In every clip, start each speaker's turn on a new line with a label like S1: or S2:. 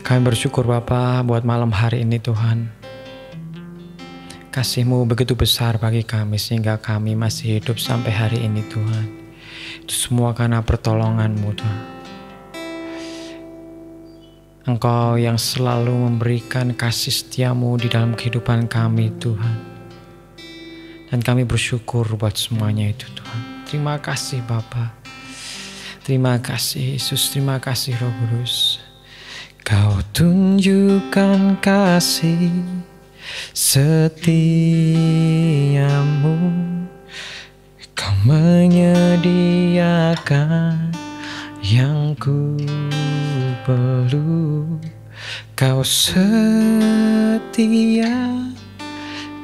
S1: Kami bersyukur Bapa buat malam hari ini Tuhan. Kasih-Mu begitu besar bagi kami sehingga kami masih hidup sampai hari ini Tuhan. Itu semua karena pertolongan-Mu Tuhan. Engkau yang selalu memberikan kasih setia-Mu di dalam kehidupan kami Tuhan. Dan kami bersyukur buat semuanya itu Tuhan. Terima kasih Bapa. Terima kasih Yesus, terima kasih Roh Kudus. Kau tunjukkan kasih setiamu, Kau menyediakan yang ku perlu. Kau setia,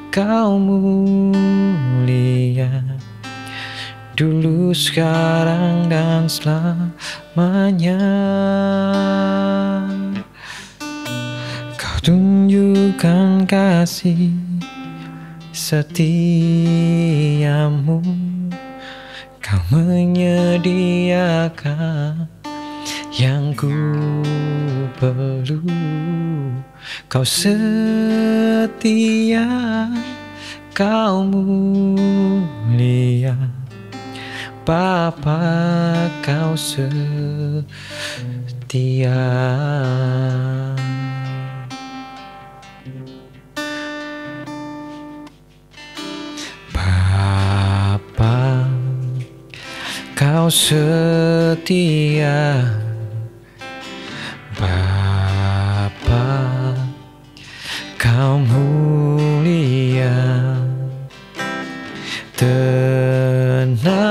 S1: Kau mulia, dulu, sekarang, dan selamanya. Kau tunjukkan kasih setiamu, Kau menyediakan yang ku perlu. Kau setia, Kau mulia, Bapa, Kau setia. Bapa, Kau setia. Bapa, Kau mulia. Tenanglah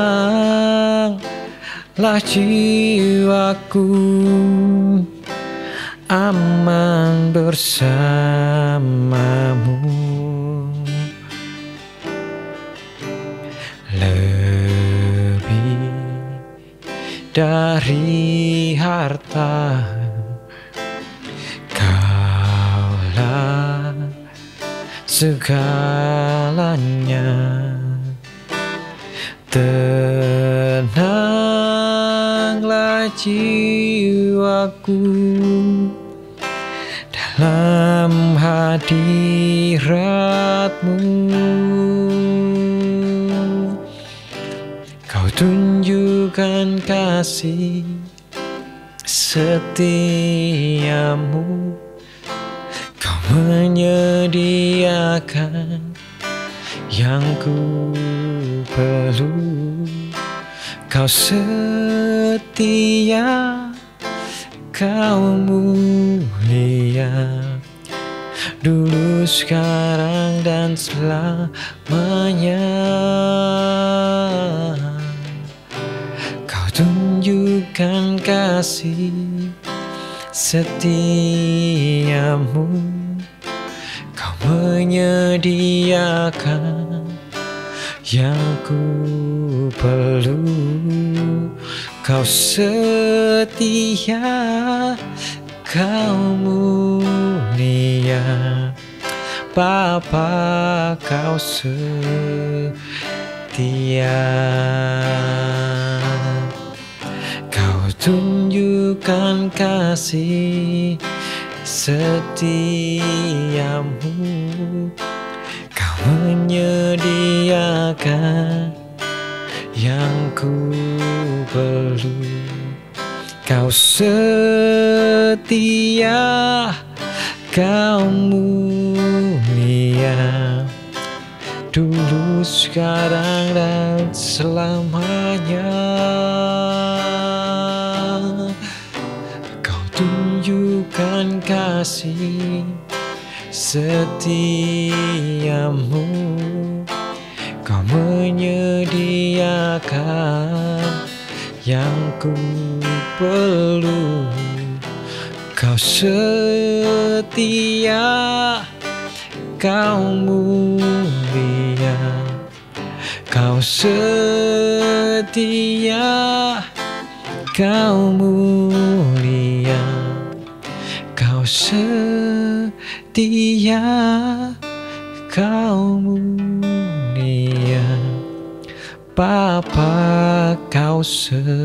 S1: jiwaku, aman bersamamu. Lebih dari harta, Kaulah segalanya. Tenanglah jiwaku dalam hadirat-Mu. Kau tunjukkan kasih setiamu, Kau menyediakan yang ku perlu. Kau setia, Kau mulia, dulu, sekarang, dan selamanya. Kau tunjukkan kasih setiamu, Kau menyediakan yang ku perlu. Kau setia, Kau mulia, Bapa, Kau setia. Kau tunjukkan kasih setiamu, Kau menyediakan yang ku perlu. Kau setia, Kau mulia, dulu, sekarang, dan selamanya. Kau tunjukkan kasih setiamu, Kau menyediakan yang ku perlu. Kau setia, Kau mulia, Kau setia, Kau mulia, Kau setia, Kau mulia, Bapa, Kau setia.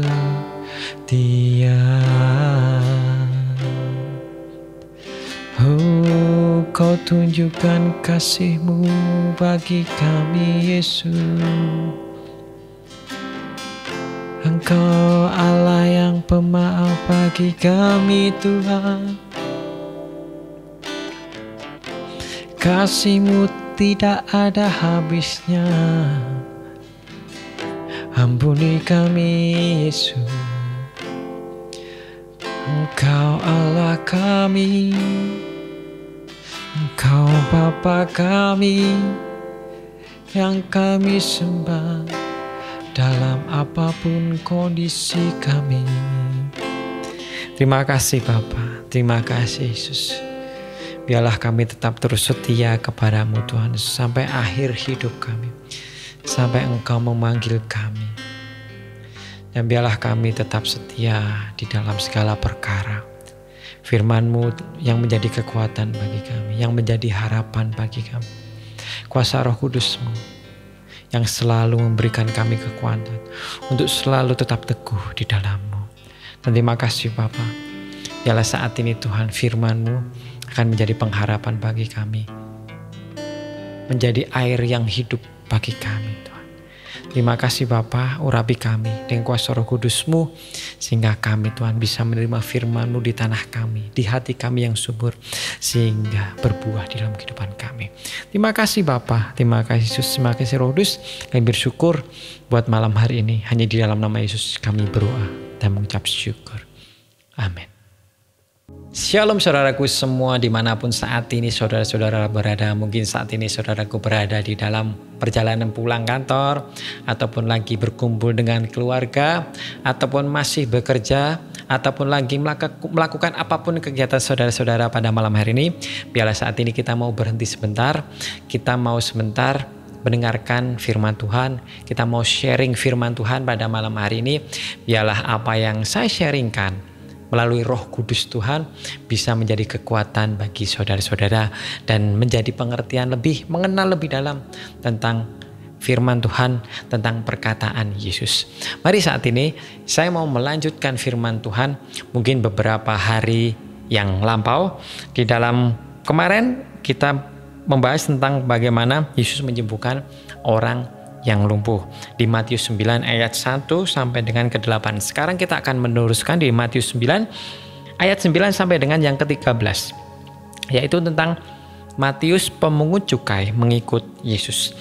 S1: Engkau tunjukkan kasih-Mu bagi kami Yesus. Engkau Allah yang pemaaf bagi kami Tuhan. Kasih-Mu tidak ada habisnya. Ampuni kami Yesus. Engkau Allah kami, Engkau Bapa kami, yang kami sembah dalam apapun kondisi kami. Terima kasih Bapa, terima kasih Yesus. Biarlah kami tetap terus setia kepadamu Tuhan sampai akhir hidup kami, sampai Engkau memanggil kami. Dan biarlah kami tetap setia di dalam segala perkara. Firman-Mu yang menjadi kekuatan bagi kami, yang menjadi harapan bagi kami. Kuasa Roh Kudus-Mu yang selalu memberikan kami kekuatan untuk selalu tetap teguh di dalam-Mu. Dan terima kasih Bapa. Biarlah saat ini Tuhan firman-Mu akan menjadi pengharapan bagi kami, menjadi air yang hidup bagi kami Tuhan. Terima kasih Bapa, urapi kami dengan kuasa Roh Kudus-Mu sehingga kami Tuhan bisa menerima firman-Mu di tanah kami, di hati kami yang subur, sehingga berbuah di dalam kehidupan kami. Terima kasih Bapa, terima kasih Yesus, terima kasih Roh Kudus. Kami bersyukur buat malam hari ini. Hanya di dalam nama Yesus kami berdoa dan mengucap syukur. Amin. Shalom saudaraku semua dimanapun saat ini saudara-saudara berada. Mungkin saat ini saudaraku berada di dalam perjalanan pulang kantor, ataupun lagi berkumpul dengan keluarga, ataupun masih bekerja, ataupun lagi melakukan apapun kegiatan saudara-saudara pada malam hari ini. Biarlah saat ini kita mau berhenti sebentar, kita mau sebentar mendengarkan firman Tuhan, kita mau sharing firman Tuhan pada malam hari ini. Biarlah apa yang saya sharingkan melalui Roh Kudus Tuhan bisa menjadi kekuatan bagi saudara-saudara dan menjadi pengertian lebih, mengenal lebih dalam tentang firman Tuhan, tentang perkataan Yesus. Mari saat ini saya mau melanjutkan firman Tuhan. Mungkin beberapa hari yang lampau di dalam kemarin kita membahas tentang bagaimana Yesus menyembuhkan orang yang lumpuh di Matius 9 ayat 1 sampai dengan ke-8. Sekarang kita akan meneruskan di Matius 9 ayat 9 sampai dengan yang ke-13, yaitu tentang Matius pemungut cukai mengikut Yesus.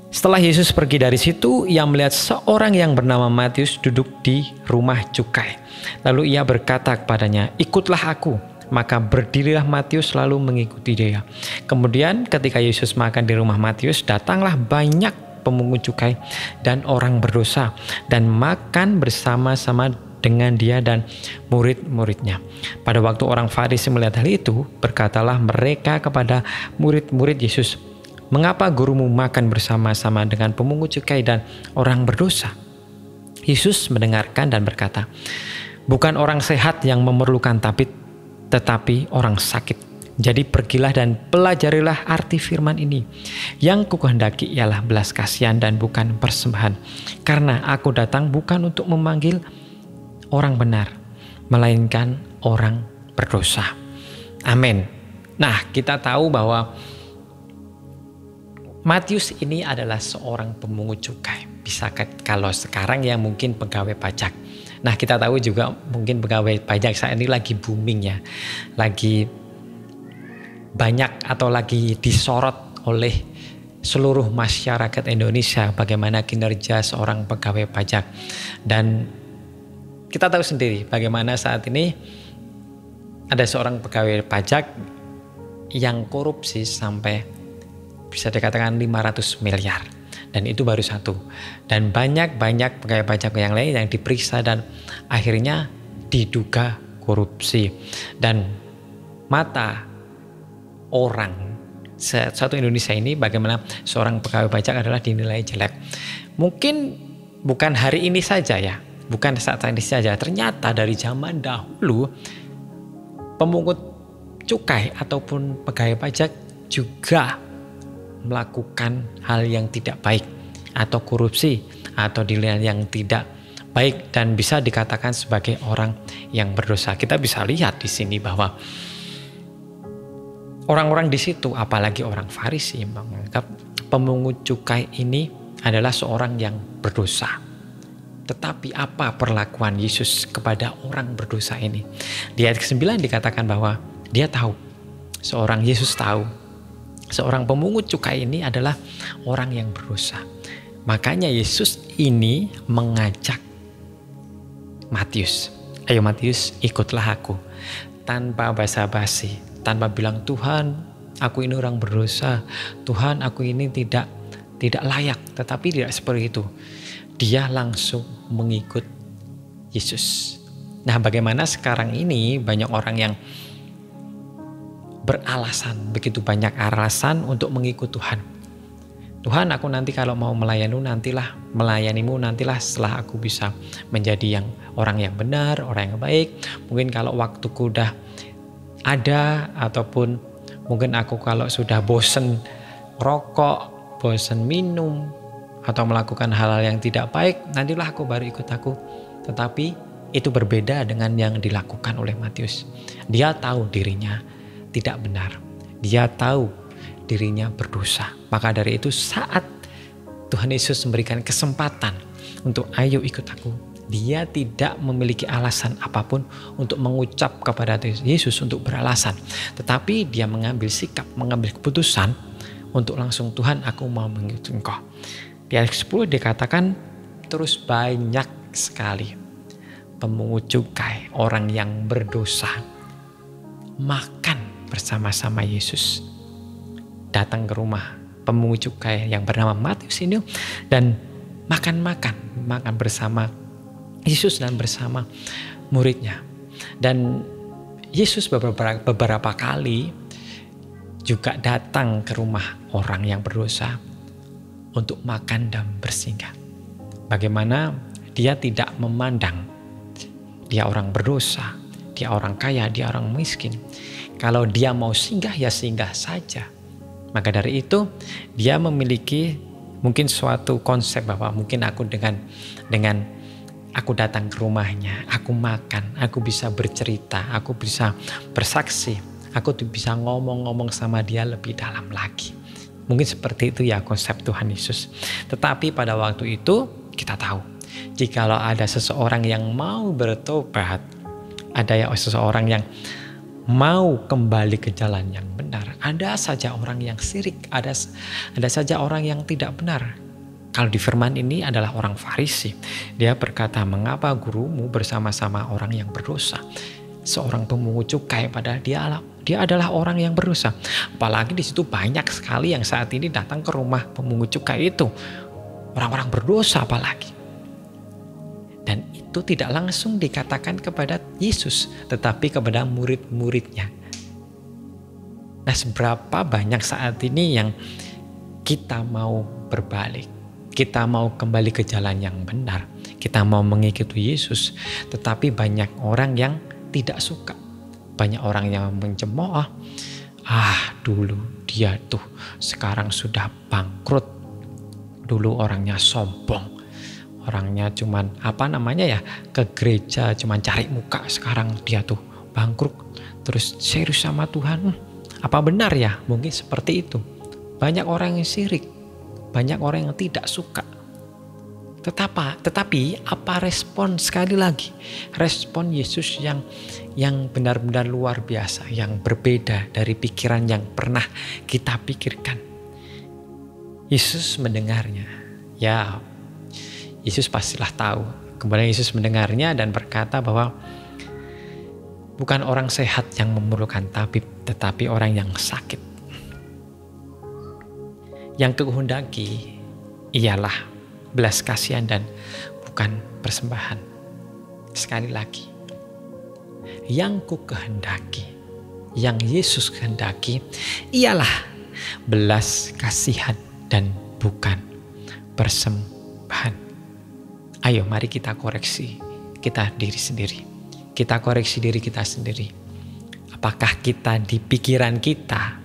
S1: Setelah Yesus pergi dari situ, ia melihat seorang yang bernama Matius duduk di rumah cukai. Lalu ia berkata kepadanya, "Ikutlah aku." Maka berdirilah Matius lalu mengikuti dia. Kemudian ketika Yesus makan di rumah Matius, datanglah banyak pemungut cukai dan orang berdosa dan makan bersama-sama dengan dia dan murid-muridnya. Pada waktu orang Farisi melihat hal itu, berkatalah mereka kepada murid-murid Yesus, "Mengapa gurumu makan bersama-sama dengan pemungut cukai dan orang berdosa?" Yesus mendengarkan dan berkata, "Bukan orang sehat yang memerlukan tabib, tetapi orang sakit. Jadi pergilah dan pelajarilah arti firman ini. Yang kukehendaki ialah belas kasihan dan bukan persembahan. Karena aku datang bukan untuk memanggil orang benar, melainkan orang berdosa." Amin. Nah, kita tahu bahwa Matius ini adalah seorang pemungut cukai. Bisa kalau sekarang ya mungkin pegawai pajak. Nah, kita tahu juga mungkin pegawai pajak saat ini lagi booming ya. Lagi banyak atau lagi disorot oleh seluruh masyarakat Indonesia bagaimana kinerja seorang pegawai pajak. Dan kita tahu sendiri bagaimana saat ini ada seorang pegawai pajak yang korupsi sampai bisa dikatakan 500 miliar. Dan itu baru satu. Dan banyak pegawai pajak yang lain yang diperiksa dan akhirnya diduga korupsi. Dan mata orang satu Indonesia ini bagaimana seorang pegawai pajak adalah dinilai jelek. Mungkin bukan hari ini saja ya, bukan saat ini saja. Ternyata dari zaman dahulu pemungut cukai ataupun pegawai pajak juga melakukan hal yang tidak baik atau korupsi atau dinilai yang tidak baik dan bisa dikatakan sebagai orang yang berdosa. Kita bisa lihat di sini bahwa Orang-orang di situ, apalagi orang Farisi, menganggap pemungut cukai ini adalah seorang yang berdosa. Tetapi apa perlakuan Yesus kepada orang berdosa ini? Di ayat ke-9 dikatakan bahwa dia tahu, Yesus tahu, seorang pemungut cukai ini adalah orang yang berdosa. Makanya Yesus ini mengajak Matius, ayo Matius, ikutlah aku. Tanpa basa-basi, tanpa bilang, Tuhan, aku ini orang berdosa, Tuhan, aku ini tidak layak. Tetapi tidak seperti itu. Dia langsung mengikut Yesus. Nah, bagaimana sekarang ini banyak orang yang beralasan, begitu banyak alasan untuk mengikut Tuhan. Tuhan, aku nanti kalau mau melayanimu nantilah setelah aku bisa menjadi orang yang benar, orang yang baik. Mungkin kalau waktuku udah ada, ataupun mungkin aku kalau sudah bosen rokok, bosen minum, atau melakukan hal-hal yang tidak baik, nantilah aku baru ikut aku. Tetapi itu berbeda dengan yang dilakukan oleh Matius. Dia tahu dirinya tidak benar. Dia tahu dirinya berdosa. Maka dari itu saat Tuhan Yesus memberikan kesempatan untuk ayo ikut aku, dia tidak memiliki alasan apapun untuk mengucap kepada Yesus untuk beralasan. Tetapi dia mengambil sikap, mengambil keputusan untuk langsung, Tuhan, aku mau mengikut Engkau. Di ayat 10 dikatakan terus banyak sekali pemungut cukai, orang yang berdosa, makan bersama-sama Yesus. Datang ke rumah pemungut cukai yang bernama Matius ini dan makan bersama Yesus dan bersama muridnya. Dan Yesus beberapa kali juga datang ke rumah orang yang berdosa untuk makan dan bersinggah. Bagaimana dia tidak memandang dia orang berdosa, dia orang kaya, dia orang miskin. Kalau dia mau singgah, ya singgah saja. Maka dari itu dia memiliki mungkin suatu konsep bahwa mungkin aku dengan aku datang ke rumahnya, aku makan, aku bisa bercerita, aku bisa bersaksi, aku bisa ngomong-ngomong sama dia lebih dalam lagi. Mungkin seperti itu ya konsep Tuhan Yesus. Tetapi pada waktu itu kita tahu, jikalau ada seseorang yang mau bertobat, ada seseorang yang mau kembali ke jalan yang benar, ada saja orang yang syirik, ada saja orang yang tidak benar. Kalau di firman ini adalah orang Farisi. Dia berkata, mengapa gurumu bersama-sama orang yang berdosa? Seorang pemungut cukai, padahal dia adalah orang yang berdosa. Apalagi di situ banyak sekali yang saat ini datang ke rumah pemungut cukai itu. Orang-orang berdosa apalagi. Dan itu tidak langsung dikatakan kepada Yesus, tetapi kepada murid-muridnya. Nah, seberapa banyak saat ini yang kita mau berbalik, kita mau kembali ke jalan yang benar, kita mau mengikuti Yesus, tetapi banyak orang yang tidak suka. Banyak orang yang mencemooh, dulu dia tuh sekarang sudah bangkrut, dulu orangnya sombong, orangnya cuman ke gereja cuman cari muka, sekarang dia tuh bangkrut, terus serius sama Tuhan. Apa benar ya? Mungkin seperti itu. Banyak orang yang syirik, banyak orang yang tidak suka. Tetapi apa respon, sekali lagi, respon Yesus yang benar-benar luar biasa, yang berbeda dari pikiran yang pernah kita pikirkan. Yesus mendengarnya. Ya, Yesus pastilah tahu. Kemudian Yesus mendengarnya dan berkata bahwa bukan orang sehat yang memerlukan tabib, tetapi orang yang sakit. Yang kuhendaki ialah belas kasihan dan bukan persembahan. Sekali lagi, yang ku kehendaki, yang Yesus kehendaki ialah belas kasihan dan bukan persembahan. Ayo mari kita koreksi diri sendiri. Kita koreksi diri kita sendiri. Apakah kita di pikiran kita,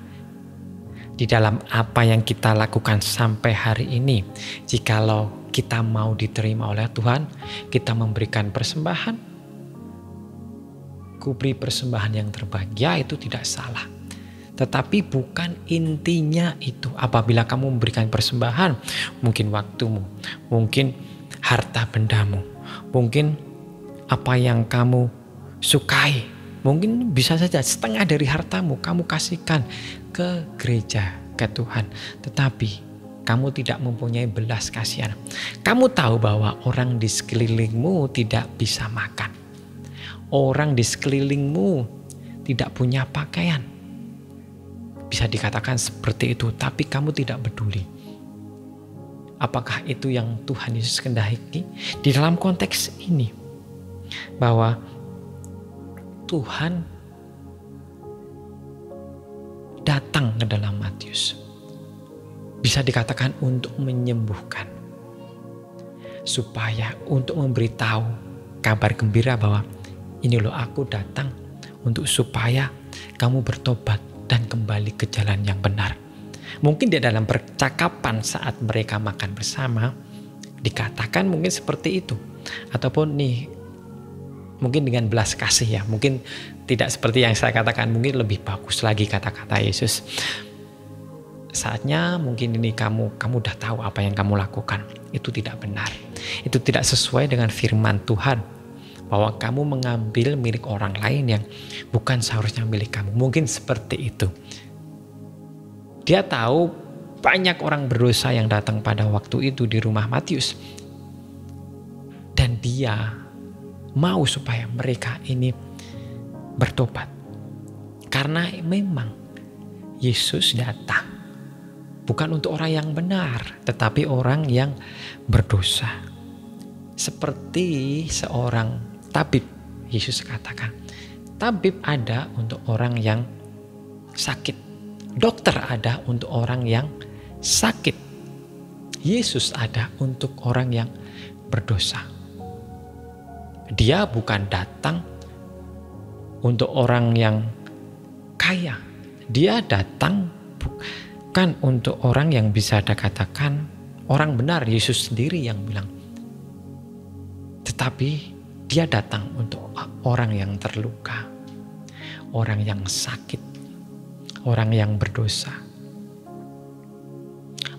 S1: di dalam apa yang kita lakukan sampai hari ini, jikalau kita mau diterima oleh Tuhan, kita memberikan persembahan, ku beri persembahan yang terbaik, ya itu tidak salah. Tetapi bukan intinya itu. Apabila kamu memberikan persembahan, mungkin waktumu, mungkin harta bendamu, mungkin apa yang kamu sukai, mungkin bisa saja setengah dari hartamu kamu kasihkan ke gereja, ke Tuhan. Tetapi kamu tidak mempunyai belas kasihan. Kamu tahu bahwa orang di sekelilingmu tidak bisa makan. Orang di sekelilingmu tidak punya pakaian. Bisa dikatakan seperti itu, tapi kamu tidak peduli. Apakah itu yang Tuhan Yesus kehendaki? Di dalam konteks ini, bahwa Tuhan datang ke dalam Matius. Bisa dikatakan untuk menyembuhkan. Supaya untuk memberitahu kabar gembira bahwa ini loh, aku datang untuk supaya kamu bertobat dan kembali ke jalan yang benar. Mungkin di dalam percakapan saat mereka makan bersama dikatakan mungkin seperti itu. Ataupun nih mungkin dengan belas kasih ya. Mungkin tidak seperti yang saya katakan, mungkin lebih bagus lagi kata-kata Yesus. Saatnya mungkin ini kamu udah tahu apa yang kamu lakukan. Itu tidak benar. Itu tidak sesuai dengan firman Tuhan. Bahwa kamu mengambil milik orang lain yang bukan seharusnya milik kamu. Mungkin seperti itu. Dia tahu banyak orang berdosa yang datang pada waktu itu di rumah Matius. Dan dia mau supaya mereka ini bertobat. Karena memang Yesus datang bukan untuk orang yang benar, tetapi orang yang berdosa. Seperti seorang tabib, Yesus katakan, tabib ada untuk orang yang sakit, dokter ada untuk orang yang sakit, Yesus ada untuk orang yang berdosa. Dia bukan datang untuk orang yang kaya, dia datang bukan untuk orang yang bisa dikatakan orang benar, Yesus sendiri yang bilang. Tetapi dia datang untuk orang yang terluka, orang yang sakit, orang yang berdosa,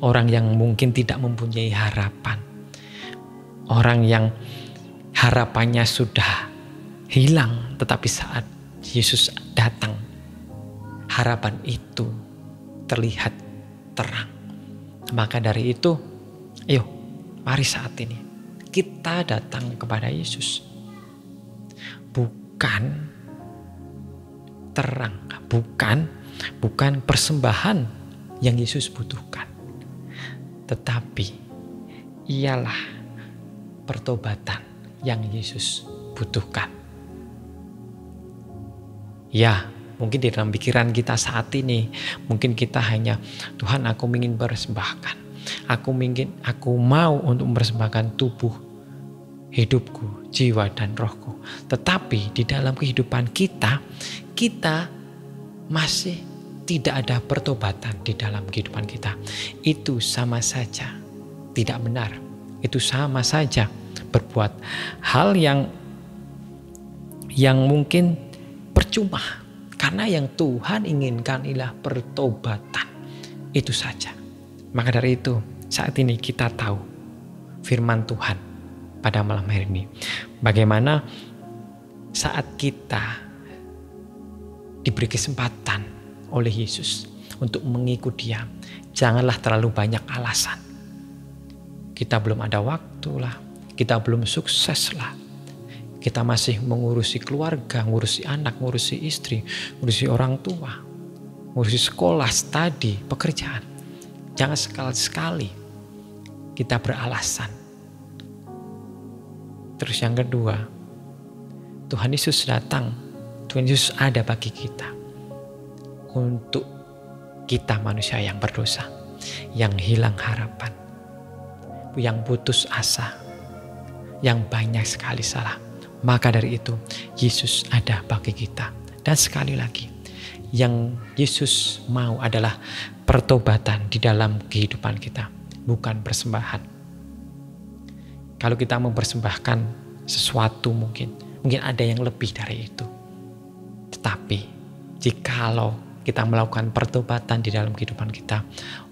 S1: orang yang mungkin tidak mempunyai harapan, orang yang harapannya sudah hilang, tetapi saat Yesus datang, harapan itu terlihat terang. Maka dari itu, ayo mari saat ini kita datang kepada Yesus. Bukan terang, bukan persembahan yang Yesus butuhkan. Tetapi ialah pertobatan yang Yesus butuhkan. Ya, mungkin di dalam pikiran kita saat ini, mungkin kita hanya, Tuhan aku ingin persembahkan. Aku mau untuk mempersembahkan tubuh, hidupku, jiwa dan rohku. Tetapi di dalam kehidupan kita masih tidak ada pertobatan di dalam kehidupan kita. Itu sama saja tidak benar. Itu sama saja berbuat hal yang mungkin percuma. Karena yang Tuhan inginkan ialah pertobatan. Itu saja. Maka dari itu saat ini kita tahu firman Tuhan pada malam hari ini. Bagaimana saat kita diberi kesempatan oleh Yesus untuk mengikut Dia, janganlah terlalu banyak alasan. Kita belum ada waktu lah, kita belum sukses lah, kita masih mengurusi keluarga, ngurusi anak, ngurusi istri, ngurusi orang tua, ngurusi sekolah, studi, pekerjaan. Jangan sekali-sekali kita beralasan. Terus yang kedua, Tuhan Yesus datang, Tuhan Yesus ada bagi kita. Untuk kita manusia yang berdosa, yang hilang harapan, yang putus asa, yang banyak sekali salah. Maka dari itu, Yesus ada bagi kita. Dan sekali lagi, yang Yesus mau adalah pertobatan di dalam kehidupan kita, bukan persembahan. Kalau kita mempersembahkan sesuatu mungkin ada yang lebih dari itu. Tetapi jikalau kita melakukan pertobatan di dalam kehidupan kita,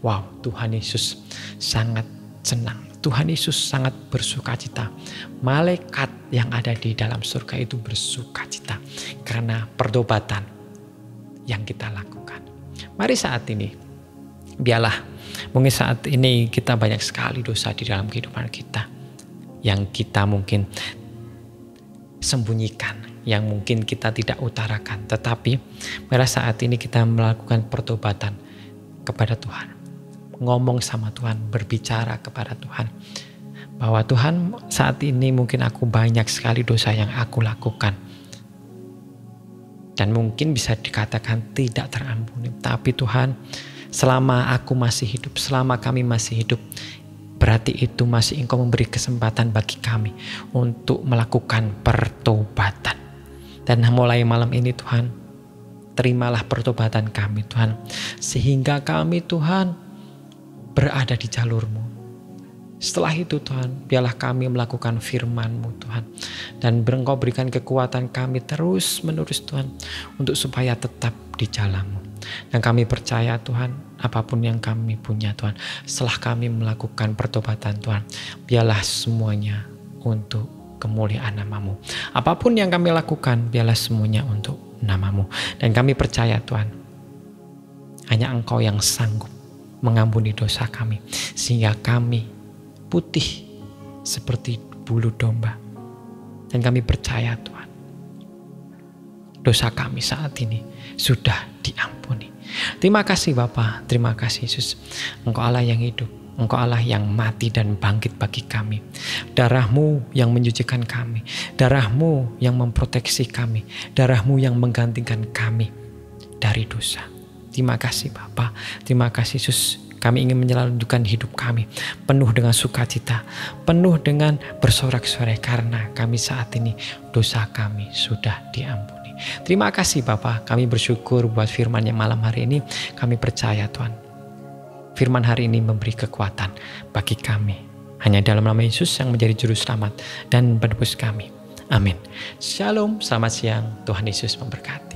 S1: wow, Tuhan Yesus sangat senang. Tuhan Yesus sangat bersukacita. Malaikat yang ada di dalam surga itu bersukacita karena pertobatan yang kita lakukan. Mari saat ini, biarlah mungkin saat ini kita banyak sekali dosa di dalam kehidupan kita yang kita mungkin sembunyikan, yang mungkin kita tidak utarakan. Tetapi pada saat ini kita melakukan pertobatan kepada Tuhan. Ngomong sama Tuhan, berbicara kepada Tuhan. Bahwa Tuhan, saat ini mungkin aku banyak sekali dosa yang aku lakukan. Dan mungkin bisa dikatakan tidak terampuni. Tapi Tuhan, selama aku masih hidup, selama kami masih hidup, berarti itu masih Engkau memberi kesempatan bagi kami untuk melakukan pertobatan. Dan mulai malam ini Tuhan, terimalah pertobatan kami Tuhan. Sehingga kami Tuhan berada di jalur-Mu. Setelah itu Tuhan, biarlah kami melakukan firman-Mu Tuhan. Dan Engkau berikan kekuatan kami terus menerus Tuhan, untuk supaya tetap di jalan-Mu. Dan kami percaya Tuhan, apapun yang kami punya Tuhan, setelah kami melakukan pertobatan Tuhan, biarlah semuanya untuk kemuliaan nama-Mu. Apapun yang kami lakukan, biarlah semuanya untuk nama-Mu. Dan kami percaya Tuhan, hanya Engkau yang sanggup mengampuni dosa kami, sehingga kami putih seperti bulu domba. Dan kami percaya Tuhan, dosa kami saat ini sudah diampuni. Terima kasih Bapa, terima kasih Yesus. Engkau Allah yang hidup, Engkau Allah yang mati dan bangkit bagi kami. Darah-Mu yang menyucikan kami, Darah-Mu yang memproteksi kami, Darah-Mu yang menggantikan kami dari dosa. Terima kasih Bapa, terima kasih Yesus. Kami ingin menyelundupkan hidup kami penuh dengan sukacita, penuh dengan bersorak-sorai karena kami saat ini dosa kami sudah diampuni. Terima kasih Bapa, kami bersyukur buat firman yang malam hari ini. Kami percaya Tuhan, firman hari ini memberi kekuatan bagi kami. Hanya dalam nama Yesus yang menjadi juru selamat dan penebus kami. Amin. Shalom, selamat siang. Tuhan Yesus memberkati.